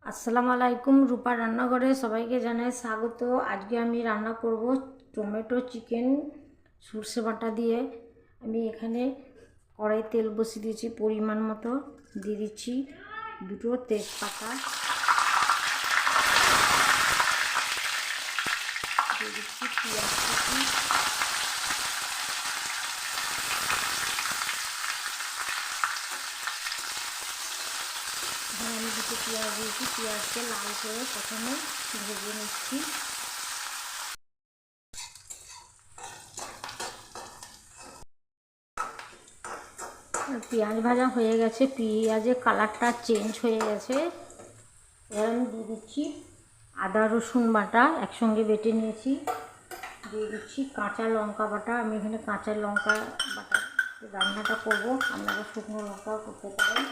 আসসালামু আলাইকুম, রূপা রান্নাঘরে সবাইকে জানাই স্বাগত। আজকে আমি রান্না করব টমেটো চিকেন সরষে বাটা দিয়ে। আমি এখানে কড়াই তেল বসিয়ে দিয়েছি, পরিমাণ মতো দিয়ে দিচ্ছি দুটো তেজপাতা, দিয়ে দিচ্ছি পেঁয়াজ কুচি, আমি দুটো পেঁয়াজ দিয়েছি। পেঁয়াজকে লাল করে প্রথমে ভেজে নিচ্ছি। পেঁয়াজ ভাজা হয়ে গেছে, পেঁয়াজের কালারটা চেঞ্জ হয়ে গেছে। এবার আমি দিয়ে দিচ্ছি আদা রসুন বাটা একসঙ্গে বেটে নিয়েছি, দিয়ে দিচ্ছি কাঁচা লঙ্কা বাটা। আমি এখানে কাঁচা লঙ্কা বাটা রান্নাটা করবো, আপনারা শুকনো লঙ্কাও করতে পারেন।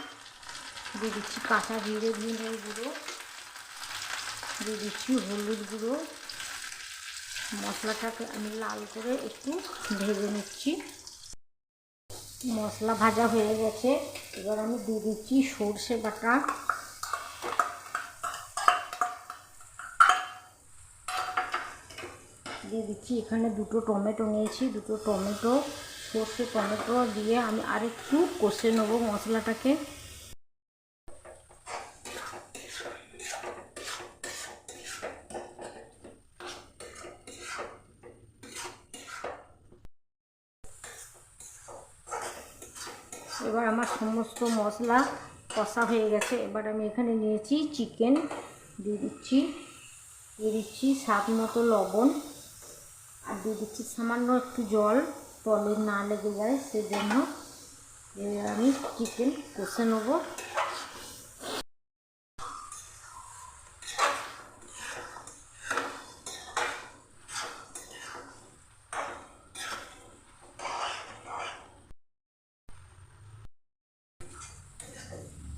দিয়ে দিচ্ছি কাঁচা জিরে ধনের গুঁড়ো, দিয়ে দিচ্ছি হলুদ গুঁড়ো। মশলাটাকে আমি লাল করে একটু ভেজে নিচ্ছি। মশলা ভাজা হয়ে গেছে, এবার আমি দিয়ে দিচ্ছি সরষে বাটা, দিয়ে দিচ্ছি এখানে দুটো টমেটো নিয়েছি, দুটো টমেটো সর্ষে টমেটো দিয়ে আমি আরেকটু কষে নেব মশলাটাকে। এবার আমার সমস্ত মশলা কষা হয়ে গেছে। এবার আমি এখানে নিয়েছি চিকেন, দিয়ে দিচ্ছি স্বাদ মতো লবণ, আর দিয়ে দিচ্ছি সামান্য একটু জল, তলে না লেগে যায় সেজন্য। এবার আমি চিকেন কষে নেব।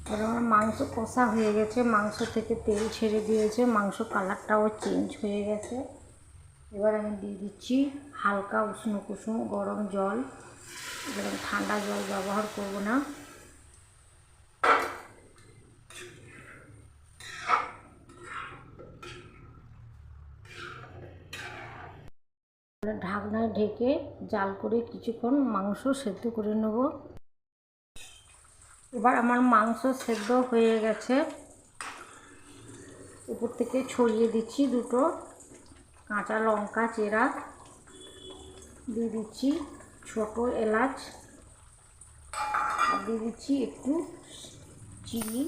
এবার আমার মাংস কষা হয়ে গেছে, মাংস থেকে তেল ছেড়ে দিয়েছে, মাংস কালারটাও চেঞ্জ হয়ে গেছে। এবার আমি দিয়ে দিচ্ছি হালকা উষ্ণ কুসুম গরম জল। এবার ঠান্ডা জল ব্যবহার করব না। ঢাকনায় ঢেকে জাল করে কিছুক্ষণ মাংস সেদ্ধ করে নেব। এবার আমার মাংস সেদ্ধ হয়ে গেছে, উপর থেকে ছড়িয়ে দিচ্ছি দুটো কাঁচা লঙ্কা চেরা, দিয়ে দিচ্ছি ছোটো এলাচ, আর দিয়ে দিচ্ছি একটু চিনি।